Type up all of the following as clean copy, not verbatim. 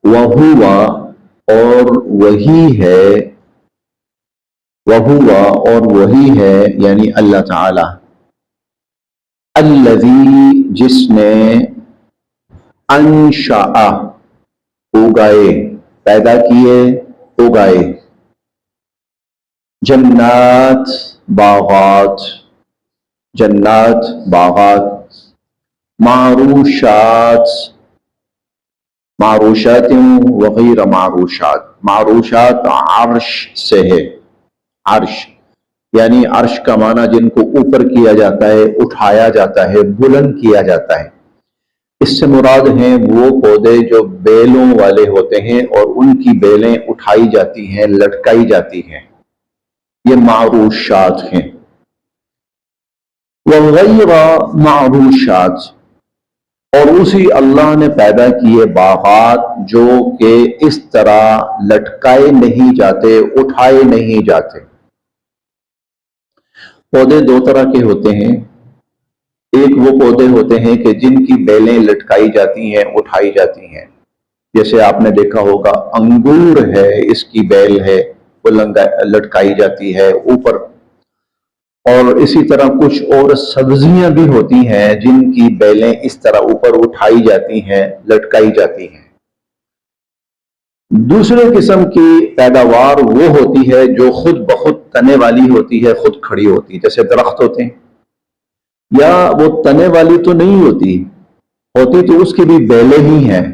وہوا اور وہی ہے، وہوا اور وہی ہے یعنی اللہ تعالی، الذی جس نے انشأ اگائے، پیدا کیے، اگائے، جنات باغات، جنات باغات، معروشات، معروشات وغیر معروشات، معروشات عرش سے ہے، عرش یعنی عرش کا معنی جن کو اوپر کیا جاتا ہے، اٹھایا جاتا ہے، بلند کیا جاتا ہے۔ اس سے مراد ہیں وہ پودے جو بیلوں والے ہوتے ہیں اور ان کی بیلیں اٹھائی جاتی ہیں، لٹکائی جاتی ہیں، یہ معروشات ہیں۔ وغیر معروشات اور اسی اللہ نے پیدا کیے باغات جو کہ اس طرح لٹکائے نہیں جاتے، اٹھائے نہیں جاتے۔ پودے دو طرح کے ہوتے ہیں، ایک وہ پودے ہوتے ہیں کہ جن کی بیلیں لٹکائی جاتی ہیں، اٹھائی جاتی ہیں، جیسے آپ نے دیکھا ہوگا انگور ہے، اس کی بیل ہے وہ لٹکائی جاتی ہے اوپر، اور اسی طرح کچھ اور سبزیاں بھی ہوتی ہیں جن کی بیلیں اس طرح اوپر اٹھائی جاتی ہیں، لٹکائی جاتی ہیں۔ دوسرے قسم کی پیداوار وہ ہوتی ہے جو خود بخود تنے والی ہوتی ہے، خود کھڑی ہوتی ہے، جیسے درخت ہوتے ہیں، یا وہ تنے والی تو نہیں ہوتی تو اس کی بھی بیلیں ہی ہیں،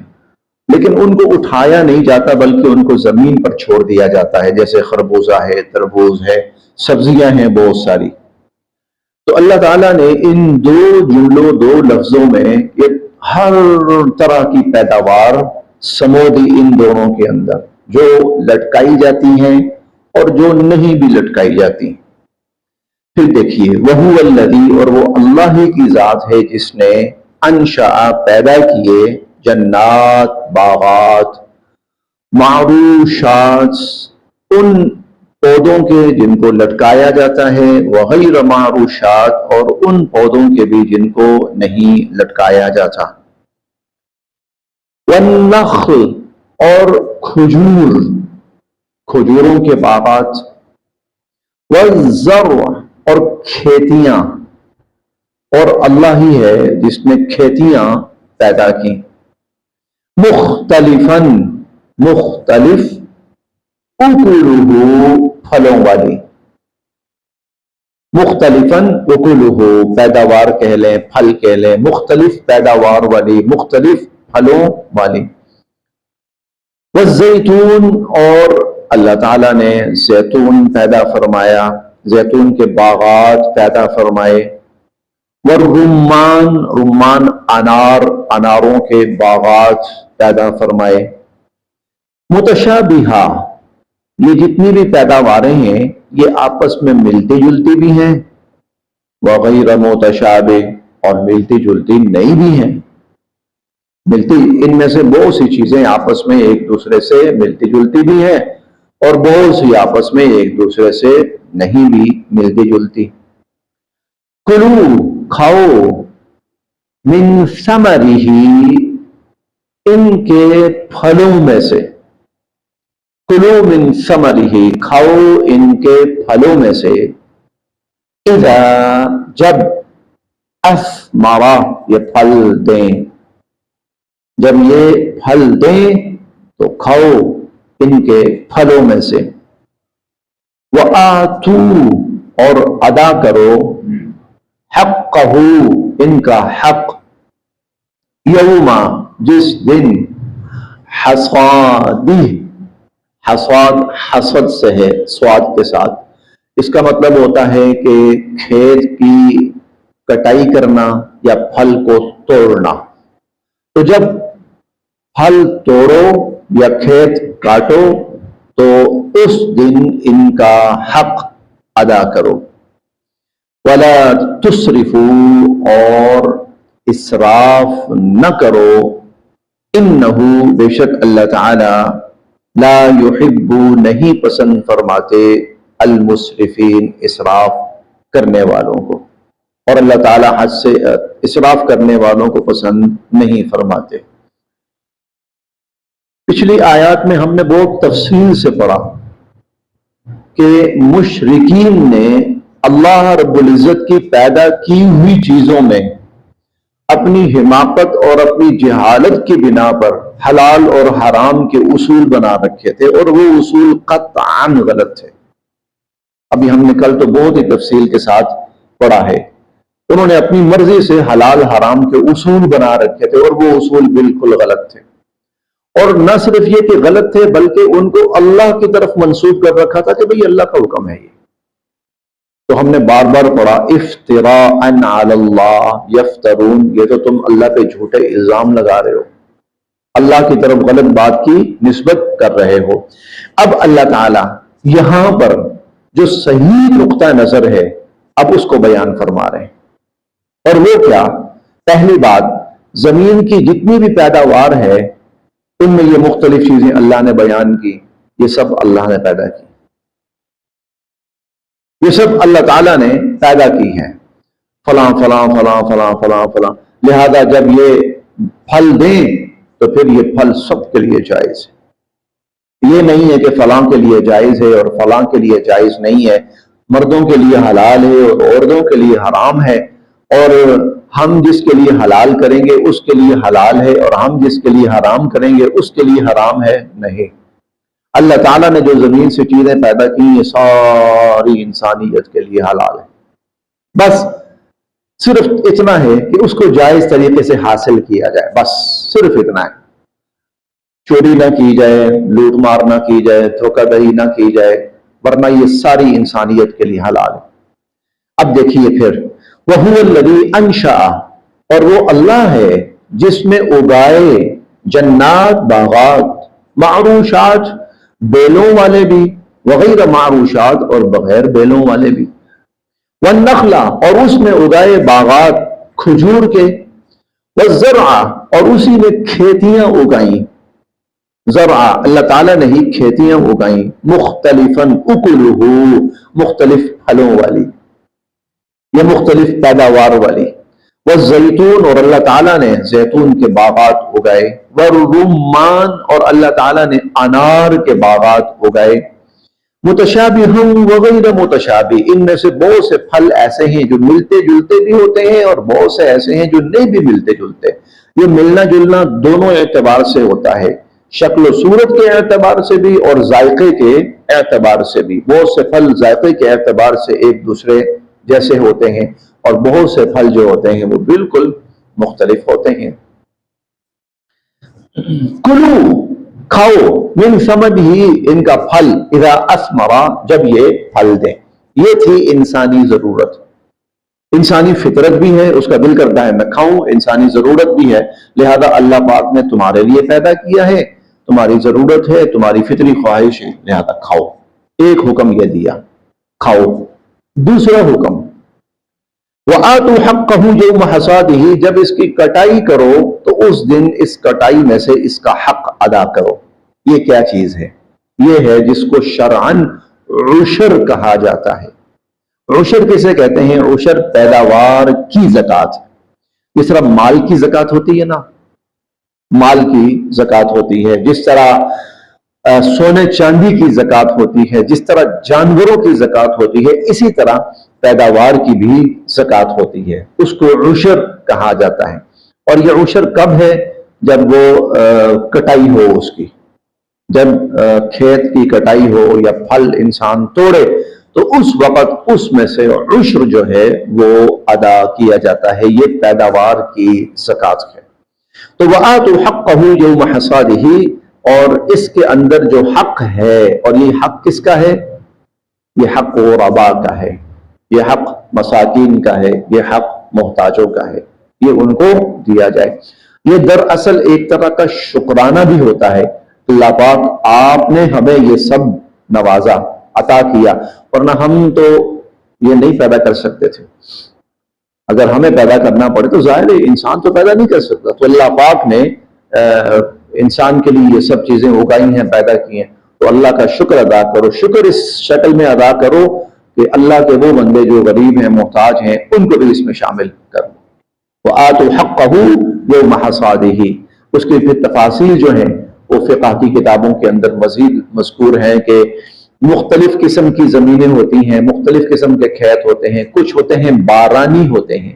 لیکن ان کو اٹھایا نہیں جاتا بلکہ ان کو زمین پر چھوڑ دیا جاتا ہے، جیسے خربوزہ ہے، تربوز ہے، سبزیاں ہیں بہت ساری۔ تو اللہ تعالیٰ نے ان دو جملوں، دو لفظوں میں یہ ہر طرح کی پیداوار سمو دی ان دونوں کے اندر، جو لٹکائی جاتی ہیں اور جو نہیں بھی لٹکائی جاتی۔ پھر دیکھیے وَهُوَ الَّذِي اور وہ اللہ ہی کی ذات ہے جس نے انشأ پیدا کیے، جنات باغات، معروشات ان پودوں کے جن کو لٹکایا جاتا ہے، وغیر معروشات اور ان پودوں کے بھی جن کو نہیں لٹکایا جاتا، والنخل اور کھجور، کھجوروں کے باغات، والزرع اور کھیتیاں، اور اللہ ہی ہے جس نے کھیتیاں پیدا کی، مختلفاً مختلف، اکلہ پھلوں والی، مختلفاً اکلہ پیداوار کہہ لیں، پھل کہہ لیں، مختلف پیداوار والی، مختلف پھلوں والی، والزیتون اور اللہ تعالیٰ نے زیتون پیدا فرمایا، زیتون کے باغات پیدا فرمائے، والرمان رمان انار، اناروں کے باغات پیدا فرمائے، متشابہہ یہ جتنی بھی پیداواریں ہیں یہ آپس میں ملتی جلتی بھی ہیں، وغیر متشابہ اور ملتی جلتی نہیں بھی ہیں، ملتی ان میں سے بہت سی چیزیں آپس میں ایک دوسرے سے ملتی جلتی بھی ہیں اور بہت سی آپس میں ایک دوسرے سے نہیں بھی ملتی جلتی۔ کلو کھاؤ، من ثمرہ ان کے پھلوں میں سے، کلو من ثمرہ کھاؤ ان کے پھلوں میں سے، اذا جب، اثمرہ یہ پھل دیں، جب یہ پھل دیں تو کھاؤ ان کے پھلوں میں سے، وَآتُوا اور ادا کرو، حقہ ان کا حق، یوم جس دن، حصادہ حصاد حسد سے ہے سواد کے ساتھ، اس کا مطلب ہوتا ہے کہ کھیت کی کٹائی کرنا یا پھل کو توڑنا، تو جب پھل توڑو یا کھیت کاٹو تو اس دن ان کا حق ادا کرو، وَلَا تُسْرِفُوا اور اسراف نہ کرو، اِنَّهُ بے شک اللہ تعالی لا يحب نہیں پسند فرماتے، المسرفین اسراف کرنے والوں کو، اور اللہ تعالی حد سے اسراف کرنے والوں کو پسند نہیں فرماتے۔ پچھلی آیات میں ہم نے بہت تفصیل سے پڑھا کہ مشرکین نے اللہ رب العزت کی پیدا کی ہوئی چیزوں میں اپنی حماقت اور اپنی جہالت کی بنا پر حلال اور حرام کے اصول بنا رکھے تھے، اور وہ اصول قطعاً غلط تھے۔ ابھی ہم نے کل تو بہت ہی تفصیل کے ساتھ پڑھا ہے، انہوں نے اپنی مرضی سے حلال حرام کے اصول بنا رکھے تھے، اور وہ اصول بالکل غلط تھے۔ اور نہ صرف یہ کہ غلط تھے، بلکہ ان کو اللہ کی طرف منسوب کر رکھا تھا کہ بھئی اللہ کا حکم ہے یہ۔ تو ہم نے بار بار پڑھا افتراء علی اللہ یفترون، یہ تو تم اللہ پہ جھوٹے الزام لگا رہے ہو، اللہ کی طرف غلط بات کی نسبت کر رہے ہو۔ اب اللہ تعالی یہاں پر جو صحیح نقطہ نظر ہے اب اس کو بیان فرما رہے ہیں، اور وہ کیا؟ پہلی بات، زمین کی جتنی بھی پیداوار ہے ان میں یہ مختلف چیزیں اللہ نے بیان کی، یہ سب اللہ نے پیدا کی، یہ سب اللہ تعالیٰ نے پیدا کی ہیں، فلاں فلاں فلاں فلاں فلاں فلاں، لہذا جب یہ پھل دیں تو پھر یہ پھل سب کے لیے جائز ہے۔ یہ نہیں ہے کہ فلاں کے لیے جائز ہے اور فلاں کے لیے جائز نہیں ہے، مردوں کے لیے حلال ہے اور عورتوں کے لیے حرام ہے، اور ہم جس کے لیے حلال کریں گے اس کے لیے حلال ہے، اور ہم جس کے لیے حرام کریں گے اس کے لیے حرام ہے، نہیں۔ اللہ تعالیٰ نے جو زمین سے چیزیں پیدا کی یہ ساری انسانیت کے لیے حلال ہے، بس صرف اتنا ہے کہ اس کو جائز طریقے سے حاصل کیا جائے، بس صرف اتنا ہے۔ چوری نہ کی جائے، لوٹ مار نہ کی جائے، دھوکہ دہی نہ کی جائے، ورنہ یہ ساری انسانیت کے لیے حلال ہے۔ اب دیکھیے پھر وَهُوَ الَّذِي أَنشَأَ، اور وہ اللہ ہے جس میں اگائے جنات، باغات، معروشات، بیلوں والے بھی، وغیر معروشات، اور بغیر بیلوں والے بھی، وَالنَّخْلَ، اور اس میں اگائے باغات کھجور کے، وَالزَّرْعَ، اور اسی میں کھیتیاں اگائیں، زرع اللہ تعالیٰ نے ہی کھیتیاں اگائیں، مختلفاً اکلہ، مختلف پھلوں والی، یہ مختلف پیداوار والی، والزیتون، اور اللہ تعالیٰ نے زیتون کے باغات اگائے، والرمان، اور اللہ تعالیٰ نے انار کے باغات اگائے، متشابہ وغیر متشابہ، ان میں سے بہت سے پھل ایسے ہیں جو ملتے جلتے بھی ہوتے ہیں اور بہت سے ایسے ہیں جو نہیں بھی ملتے جلتے۔ یہ ملنا جلنا دونوں اعتبار سے ہوتا ہے، شکل و صورت کے اعتبار سے بھی اور ذائقے کے اعتبار سے بھی۔ بہت سے پھل ذائقے کے اعتبار سے ایک دوسرے جیسے ہوتے ہیں، اور بہت سے پھل جو ہوتے ہیں وہ بالکل مختلف ہوتے ہیں۔ کلو، کھاؤ، من ثمرہ، ان کا پھل، اذا اثمر، جب یہ پھل دیں۔ یہ تھی انسانی ضرورت، انسانی فطرت بھی ہے، اس کا دل کرتا ہے میں کھاؤں، انسانی ضرورت بھی ہے، لہذا اللہ پاک نے تمہارے لیے پیدا کیا ہے، تمہاری ضرورت ہے، تمہاری فطری خواہش ہے، لہذا کھاؤ۔ ایک حکم یہ دیا، کھاؤ۔ دوسرا حکم، وَآتُوا حَقَّهُ يَوْمَ حَصَادِهِ، جب اس کی کٹائی کرو تو اس دن اس کٹائی میں سے اس کا حق ادا کرو۔ یہ کیا چیز ہے؟ یہ ہے جس کو شرعاً عشر کہا جاتا ہے۔ عشر کسے کہتے ہیں؟ عشر پیداوار کی زکوٰۃ، جس طرح مال کی زکوٰۃ ہوتی ہے نا، مال کی زکوٰۃ ہوتی ہے، جس طرح سونے چاندی کی زکوٰۃ ہوتی ہے، جس طرح جانوروں کی زکوٰۃ ہوتی ہے، اسی طرح پیداوار کی بھی زکوٰۃ ہوتی ہے، اس کو عشر کہا جاتا ہے۔ اور یہ عشر کب ہے؟ جب وہ کٹائی ہو اس کی، جب کھیت کی کٹائی ہو یا پھل انسان توڑے تو اس وقت اس میں سے عشر جو ہے وہ ادا کیا جاتا ہے، یہ پیداوار کی زکوٰۃ ہے۔ تو وَآتُوا حَقَّهُ يَوْمَ حَصَادِهِ، اور اس کے اندر جو حق ہے، اور یہ حق کس کا ہے؟ یہ حق غرباء کا ہے، یہ حق مساکین کا ہے، یہ حق محتاجوں کا ہے، یہ ان کو دیا جائے۔ یہ دراصل ایک طرح کا شکرانہ بھی ہوتا ہے، اللہ پاک آپ نے ہمیں یہ سب نوازا، عطا کیا، ورنہ ہم تو یہ نہیں پیدا کر سکتے تھے۔ اگر ہمیں پیدا کرنا پڑے تو ظاہر ہے انسان تو پیدا نہیں کر سکتا، تو اللہ پاک نے انسان کے لیے یہ سب چیزیں اگائی ہیں، پیدا کی ہیں، تو اللہ کا شکر ادا کرو۔ شکر اس شکل میں ادا کرو کہ اللہ کے وہ بندے جو غریب ہیں، محتاج ہیں، ان کو بھی اس میں شامل کرو۔ وَآتُوا حَقَّهُ يَوْمَ حَصَادِهِ، اس کی پھر تفاصیل جو ہیں وہ فقہ کی کتابوں کے اندر مزید مذکور ہیں کہ مختلف قسم کی زمینیں ہوتی ہیں، مختلف قسم کے کھیت ہوتے ہیں، کچھ ہوتے ہیں بارانی ہوتے ہیں۔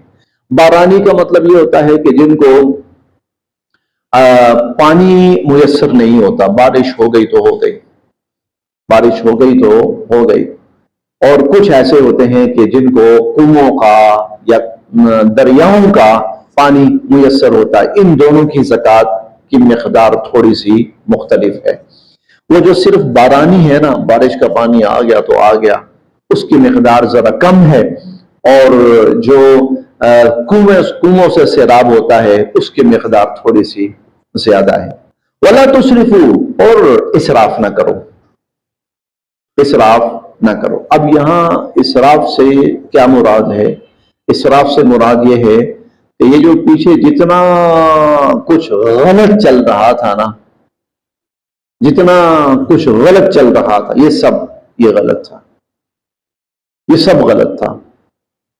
بارانی کا مطلب یہ ہوتا ہے کہ جن کو پانی میسر نہیں ہوتا، بارش ہو گئی تو ہو گئی، بارش ہو گئی تو ہو گئی۔ اور کچھ ایسے ہوتے ہیں کہ جن کو کنووں کا یا دریاؤں کا پانی میسر ہوتا ہے۔ ان دونوں کی زکوٰۃ کی مقدار تھوڑی سی مختلف ہے۔ وہ جو صرف بارانی ہے نا، بارش کا پانی آ گیا تو آ گیا، اس کی مقدار ذرا کم ہے، اور جو کنووں سے سیراب ہوتا ہے اس کی مقدار تھوڑی سی زیادہ ہے۔ وَلَا تُسْرِفُوا، اور اسراف نہ کرو، اسراف نہ کرو۔ اب یہاں اسراف سے کیا مراد ہے؟ اسراف سے مراد یہ ہے کہ یہ جو پیچھے جتنا کچھ غلط چل رہا تھا نا، جتنا کچھ غلط چل رہا تھا، یہ غلط تھا، یہ سب غلط تھا۔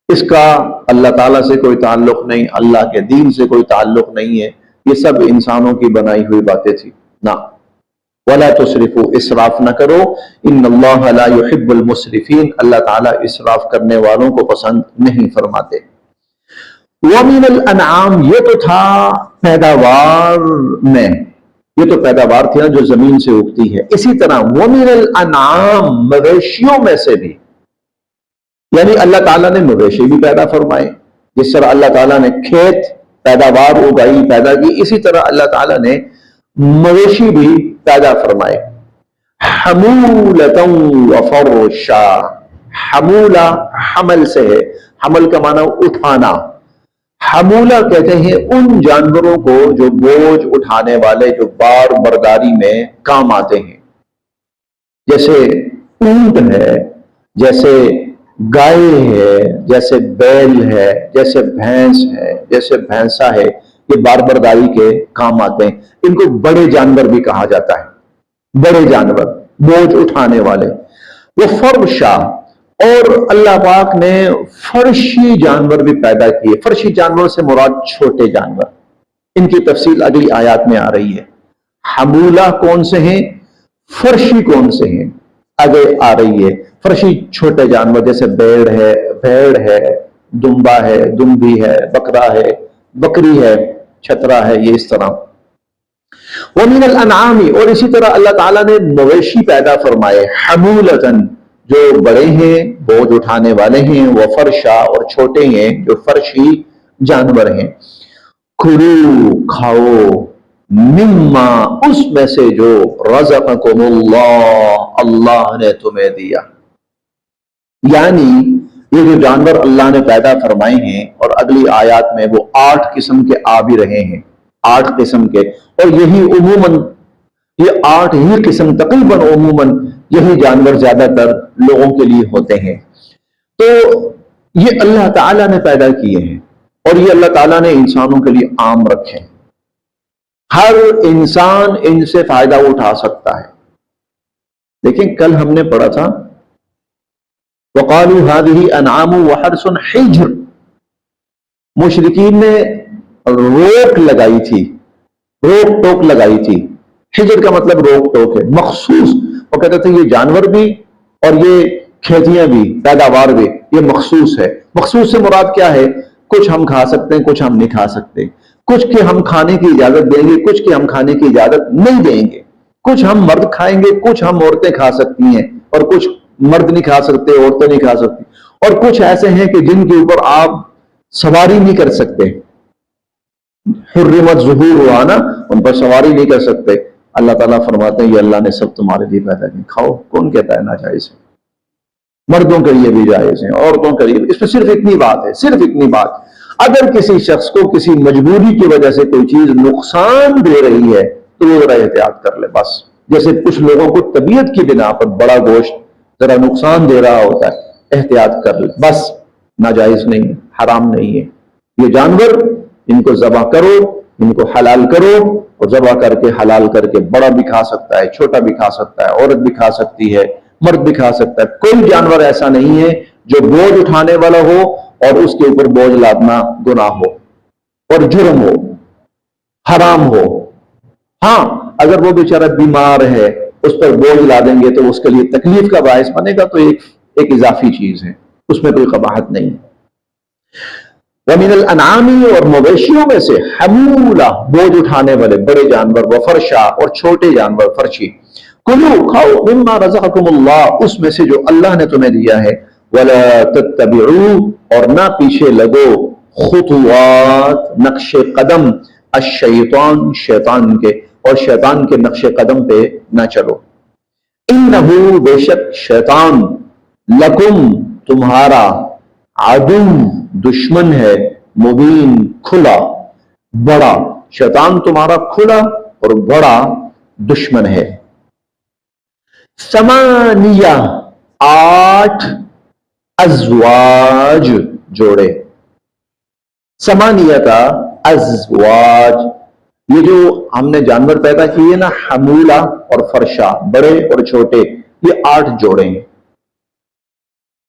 اس کا اللہ تعالیٰ سے کوئی تعلق نہیں، اللہ کے دین سے کوئی تعلق نہیں ہے، یہ سب انسانوں کی بنائی ہوئی باتیں تھی نا۔ وَلَا تُسْرِفُوا، اسراف نہ کرو، إِنَّ اللَّهَ لَا يُحِبُّ الْمُسْرِفِينَ، اللہ تعالیٰ اسراف کرنے والوں کو پسند نہیں فرماتے۔ وَمِنَ الْأَنْعَامِ، یہ تو تھا پیداوار میں، یہ تو پیداوار تھی نا جو زمین سے اگتی ہے۔ اسی طرح وَمِنَ الْأَنْعَامِ، مویشیوں میں سے بھی، یعنی اللہ تعالیٰ نے مویشی بھی پیدا فرمائے، جس طرح اللہ تعالیٰ نے کھیت پیداوار اگائی پیدا کی، اسی طرح اللہ تعالیٰ نے مویشی بھی پیدا فرمائے۔ حمولۃ وفرشا، حمولہ حمل سے ہے، حمل کا معنی اٹھانا۔ حمولہ کہتے ہیں ان جانوروں کو جو بوجھ اٹھانے والے، جو بار برداری میں کام آتے ہیں، جیسے اونٹ ہے، جیسے گائے ہے، جیسے بیل ہے، جیسے بھینس ہے، جیسے بھینسا ہے، یہ بار برداری کے کام آتے ہیں۔ ان کو بڑے جانور بھی کہا جاتا ہے، بڑے جانور، بوجھ اٹھانے والے۔ وہ فرشا، اور اللہ پاک نے فرشی جانور بھی پیدا کیے۔ فرشی جانور سے مراد چھوٹے جانور، ان کی تفصیل اگلی آیات میں آ رہی ہے۔ حمولہ کون سے ہیں، فرشی کون سے ہیں، آگے آ رہی ہے۔ فرشی چھوٹے جانور جیسے بھیڑ ہے، دمبا ہے، دمبی ہے، بکرا ہے، بکری ہے، چھترا ہے، یہ اس طرح۔ وَمِنَ الْأَنْعَامِ، اور اسی طرح اللہ تعالیٰ نے مویشی پیدا فرمائے، حمولتاً، جو بڑے ہیں، بوجھ اٹھانے والے ہیں، وفرشا، اور چھوٹے ہیں جو فرشی جانور ہیں۔ کھلو، کھاؤ، مما، اس میں سے جو رزقکم اللہ، اللہ نے تمہیں دیا۔ یعنی یہ جو جانور اللہ نے پیدا فرمائے ہیں، اور اگلی آیات میں وہ 8 قسم کے آ بھی رہے ہیں، 8 قسم کے، اور یہی عموماً یہ 8 ہی قسم تقریباً عموماً یہی جانور زیادہ تر لوگوں کے لیے ہوتے ہیں۔ تو یہ اللہ تعالیٰ نے پیدا کیے ہیں، اور یہ اللہ تعالیٰ نے انسانوں کے لیے عام رکھے ہیں۔ ہر انسان ان سے فائدہ اٹھا سکتا ہے۔ لیکن کل ہم نے پڑھا تھا وَقَالُوا هَذِهِ أَنْعَامٌ وَحَرْثٌ حِجْرٌ، مشرکین نے روک لگائی تھی، روک ٹوک لگائی تھی۔ حجر کا مطلب روک ٹوک ہے، مخصوص۔ وہ کہتے تھے یہ جانور بھی اور یہ کھیتیاں بھی، پیداوار بھی، یہ مخصوص ہے۔ مخصوص سے مراد کیا ہے؟ کچھ ہم کھا سکتے ہیں، کچھ ہم نہیں کھا سکتے، کچھ کے ہم کھانے کی اجازت دیں گے، کچھ کے ہم کھانے کی اجازت نہیں دیں گے، کچھ ہم مرد کھائیں گے، کچھ ہم عورتیں کھا سکتی ہیں، اور کچھ مرد نہیں کھا سکتے، عورتیں نہیں کھا سکتی، اور کچھ ایسے ہیں کہ جن کے اوپر آپ سواری نہیں کر سکتے، حرمت ظہور ہوا نا، ان پر سواری نہیں کر سکتے۔ اللہ تعالیٰ فرماتے ہیں یہ اللہ نے سب تمہارے لیے پیدا کیا، کھاؤ۔ کون کہتا ہے ناجائز ہے؟ مردوں کے لیے بھی جائز ہیں، عورتوں کے لیے بھی۔ اس میں صرف اتنی بات ہے، صرف اتنی بات، اگر کسی شخص کو کسی مجبوری کی وجہ سے کوئی چیز نقصان دے رہی ہے تو وہ ذرا احتیاط کر لے بس۔ جیسے کچھ لوگوں کو طبیعت کی بنا پر بڑا گوشت ذرا نقصان دے رہا ہوتا ہے، احتیاط کر لے بس، ناجائز نہیں ہے، حرام نہیں ہے۔ یہ جانور ان کو ذبح کرو، ان کو حلال کرو، اور ذبح کر کے حلال کر کے بڑا بھی کھا سکتا ہے، چھوٹا بھی کھا سکتا ہے، عورت بھی کھا سکتی ہے، مرد بھی کھا سکتا ہے۔ کوئی جانور ایسا نہیں ہے جو بوجھ اٹھانے والا ہو اور اس کے اوپر بوجھ لادنا گناہ ہو اور جرم ہو، حرام ہو۔ ہاں، اگر وہ بیچارہ بیمار ہے اس پر بوجھ لا دیں گے تو اس کے لیے تکلیف کا باعث بنے گا، تو ایک اضافی چیز ہے، اس میں کوئی قباحت نہیں۔ وَمِنَ الْأَنْعَامِ اور مویشیوں میں سے حمولہ بوجھ اٹھانے والے بڑے جانور، وفرشا اور چھوٹے جانور فرشی، کلو کھاؤ مما رزقکم اللہ اس میں سے جو اللہ نے تمہیں دیا ہے، ولا تتبعوا اور نہ پیچھے لگو خطوات نقش قدم الشیطان شیطان کے، اور شیطان کے نقش قدم پہ نہ چلو، انہو بے شک شیطان لکم تمہارا عدو دشمن ہے، مبین کھلا بڑا، شیطان تمہارا کھلا اور بڑا دشمن ہے۔ ثمانیہ 8 ازواج جوڑے، ثمانیہ کا ازواج، یہ جو ہم نے جانور پیدا کیے نا حمولہ اور فرشا بڑے اور چھوٹے، یہ 8 جوڑے ہیں،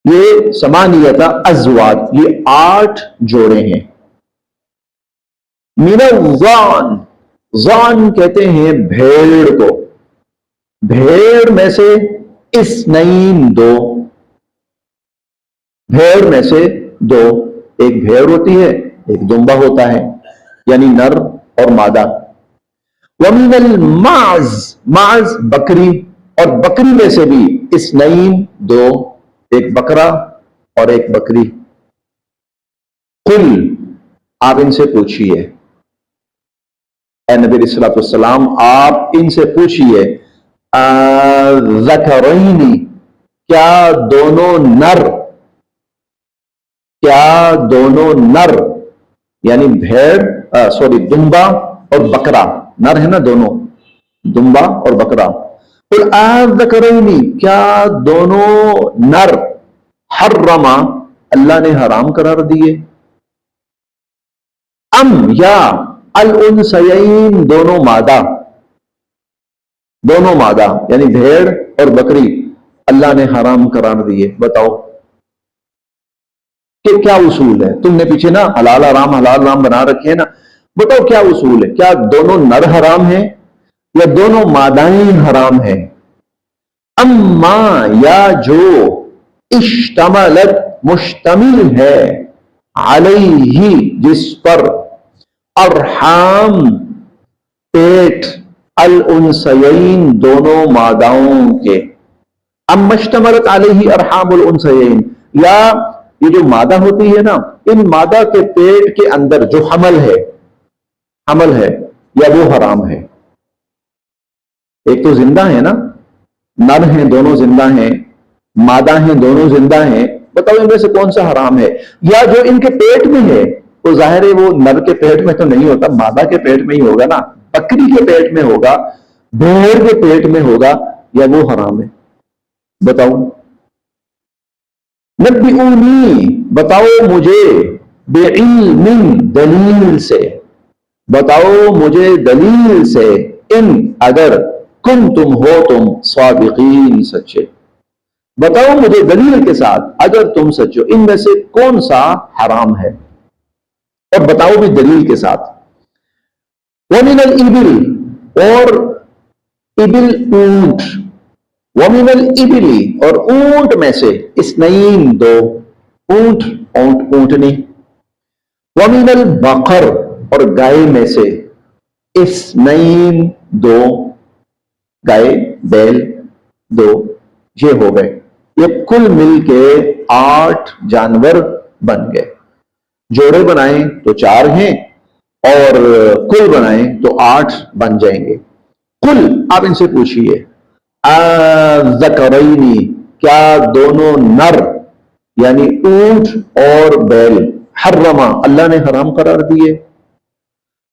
یہ ثمانیہ ازواج یہ 8 جوڑے ہیں۔ من الضان، ضان کہتے ہیں بھیڑ کو، بھیڑ میں سے اثنین 2، بھیڑ میں سے 2، ایک بھیڑ ہوتی ہے ایک دمبا ہوتا ہے، یعنی نر اور مادہ۔ ومن المعز، معز بکری، اور بکری میں سے بھی اثنین 2، ایک بکرا اور ایک بکری۔ قل آپ ان سے پوچھئے، اے نبی علیہ الصلوۃ والسلام آپ ان سے پوچھئے، ذکرین کیا دونوں نر، کیا دونوں نر یعنی بھیڑ دمبا اور بکرا، نر ہے نا دونوں، دمبا اور بکرا، قل ذکرین کیا دونوں نر حرما اللہ نے حرام قرار دیے، ام یا الانثیین دونوں مادہ، دونوں مادہ یعنی بھیڑ اور بکری اللہ نے حرام قرار دیے۔ بتاؤ کہ کیا اصول ہے، تم نے پیچھے نا حلال حرام بنا رکھے ہیں نا، بتاؤ کیا اصول ہے، کیا دونوں نر حرام ہیں یا دونوں مادائیں حرام ہیں؟ اما یا جو اشتملت مشتمل ہے علیہ جس پر، ارحام پیٹ، الانثیین دونوں ماداؤں کے، اما اشتملت علیہ ارحام الانثیین، یا یہ جو مادہ ہوتی ہے نا ان مادہ کے پیٹ کے اندر جو حمل ہے یا وہ حرام ہے۔ ایک تو زندہ ہے نا، نر ہیں دونوں زندہ ہیں، مادہ ہیں دونوں زندہ ہیں، بتاؤ ان میں سے کون سا حرام ہے؟ یا جو ان کے پیٹ میں ہے تو ظاہر ہے وہ نر کے پیٹ میں تو نہیں ہوتا، مادہ کے پیٹ میں ہی ہوگا نا، بکری کے پیٹ میں ہوگا، بھیڑ کے پیٹ میں ہوگا، یا وہ حرام ہے؟ بتاؤ نبئونی بتاؤ مجھے، بعلم دلیل سے، بتاؤ مجھے دلیل سے، ان اگر کن تم ہو تم صادقین سچے، بتاؤ مجھے دلیل کے ساتھ اگر تم سچو، ان میں سے کون سا حرام ہے، اور بتاؤ بھی دلیل کے ساتھ۔ ومن الابل اور ابل اونٹ، ومن الابل اور اونٹ میں سے اثنین 2، اونٹ اونٹنی، ومن البقر اور گائے میں سے اثنین 2، گائے بیل 2، یہ ہو گئے، یہ کل مل کے 8 جانور بن گئے، جوڑے بنائیں تو 4 ہیں اور کل بنائیں تو 8 بن جائیں گے۔ کل آپ ان سے پوچھئے، ذکرینی کیا دونوں نر یعنی اونٹ اور بیل، حرما اللہ نے حرام قرار دیے،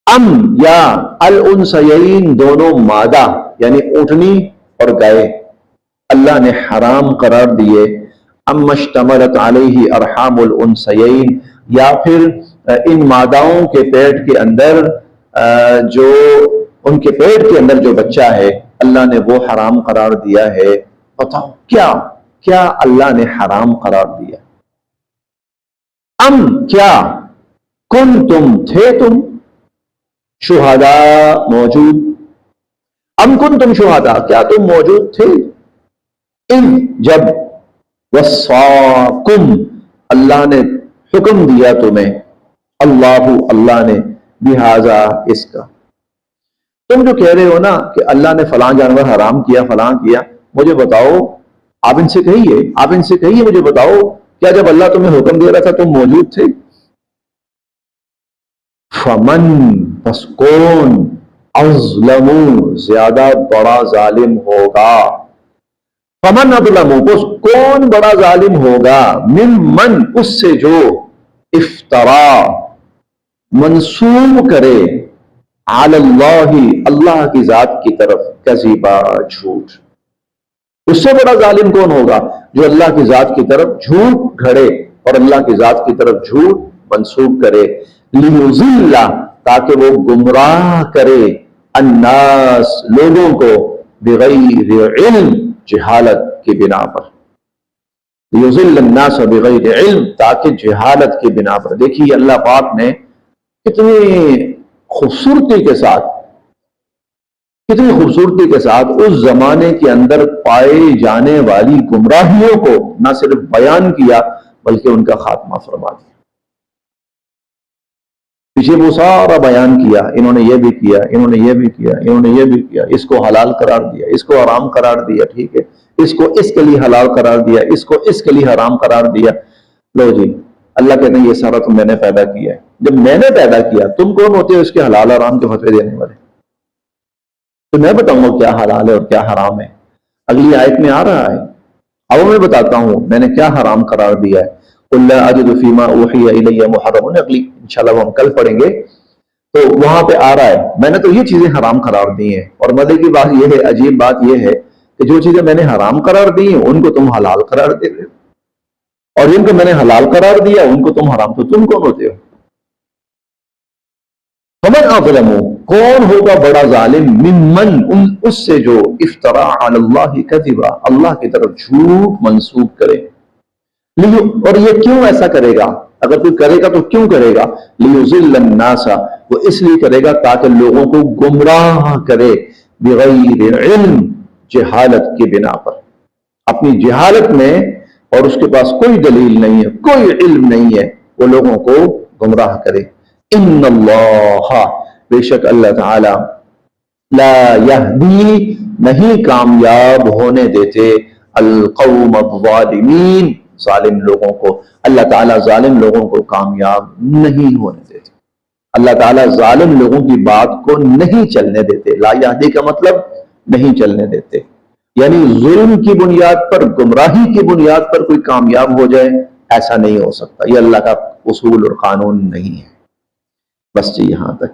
ام یا الانثیین دونوں مادہ یعنی اونٹنی اور گائے اللہ نے حرام قرار دیے، ام اشتملت علیہ ارحام الانثیین یا پھر ان ماداؤں کے پیٹ کے اندر جو ان کے پیٹ کے اندر جو بچہ ہے اللہ نے وہ حرام قرار دیا ہے۔ بتاؤ کیا اللہ نے حرام قرار دیا؟ ام کیا کن تم تھے تم شہداء موجود، ام کنتم شہداء، کیا تم موجود تھے؟ اذ، جب، وصاکم، اللہ نے حکم دیا تمہیں، اللہ، اللہ نے، بہذا، اس کا۔ تم جو کہہ رہے ہو نا کہ اللہ نے فلاں جانور حرام کیا، فلاں کیا، مجھے بتاؤ، آپ ان سے کہیے مجھے بتاؤ، کیا جب اللہ تمہیں حکم دے رہا تھا تم موجود تھے؟ فمن، بس کون، اظلم، زیادہ بڑا ظالم ہوگا، فمن اظلم، بس کون بڑا ظالم ہوگا، ممن، اس سے جو، افترا، منسوب کرے، علی اللہ، اللہ کی ذات کی طرف، کذبا، جھوٹ۔ اس سے بڑا ظالم کون ہوگا جو اللہ کی ذات کی طرف جھوٹ گھڑے اور اللہ کی ذات کی طرف جھوٹ منسوب کرے، لیضل، تاکہ وہ گمراہ کرے، الناس، لوگوں کو، بغیر علم، جہالت کی بنا پر، لیضل الناس بغیر علم، تاکہ جہالت کی بنا پر۔ دیکھیے اللہ پاک نے کتنی خوبصورتی کے ساتھ اس زمانے کے اندر پائے جانے والی گمراہیوں کو نہ صرف بیان کیا بلکہ ان کا خاتمہ فرما دیا۔ پیچھے وہ سارا بیان کیا، انہوں نے یہ بھی کیا، انہوں نے یہ بھی کیا، انہوں نے یہ بھی کیا، اس کو حلال قرار دیا، اس کو حرام قرار دیا، ٹھیک ہے، اس کو اس کے لیے حلال قرار دیا، اس کو اس کے لیے حرام قرار دیا۔ لو جی، اللہ کہتے ہیں یہ سارا تو میں نے پیدا کیا ہے۔ جب میں نے پیدا کیا، تم کون ہوتے ہو اس کے حلال حرام کے فتوے دینے والے؟ تو میں بتاؤں گا کیا حلال ہے اور کیا حرام ہے، اگلی آیت میں آ رہا ہے۔ اب میں بتاتا ہوں میں نے کیا حرام قرار دیا ہے۔ قُلْ لَا أَجِدُ فِي مَا أُوحِيَ إِلَيَّ مُحَرَّمًا، اگلی انشاءاللہ وہ ہم کل پڑھیں گے، تو وہاں پہ آ رہا ہے میں نے تو یہ چیزیں حرام قرار دی ہیں، اور مزے کی بات یہ ہے، عجیب بات یہ ہے کہ جو چیزیں میں نے حرام قرار دی ہیں ان کو تم حلال قرار دے رہے ہو، اور جن کو میں نے حلال قرار دیا ان کو تم حرام، تو تم کون ہوتے ہو؟ فمن اظلم، کون ہوگا بڑا ظالم، ممن، اس سے جو، افترا علی اللہ کذبا، اللہ کی طرف جھوٹ منسوب کرے۔ اور یہ کیوں ایسا کرے گا؟ اگر کوئی کرے گا تو کیوں کرے گا؟ لیضل الناس، وہ اس لیے کرے گا تاکہ لوگوں کو گمراہ کرے، بغیر علم، جہالت کی بنا پر، اپنی جہالت میں، اور اس کے پاس کوئی دلیل نہیں ہے، کوئی علم نہیں ہے، وہ لوگوں کو گمراہ کرے۔ ان اللہ، بے شک اللہ تعالی، لا یہدی، نہیں کامیاب ہونے دیتے، القوم الظالمین، ظالم لوگوں کو، اللہ تعالیٰ ظالم لوگوں کو کامیاب نہیں ہونے دیتے، اللہ تعالیٰ ظالم لوگوں کی بات کو نہیں چلنے دیتے۔ لا یہدی کا مطلب نہیں چلنے دیتے، یعنی ظلم کی بنیاد پر، گمراہی کی بنیاد پر کوئی کامیاب ہو جائے، ایسا نہیں ہو سکتا، یہ اللہ کا اصول اور قانون نہیں ہے۔ بس جی یہاں تک۔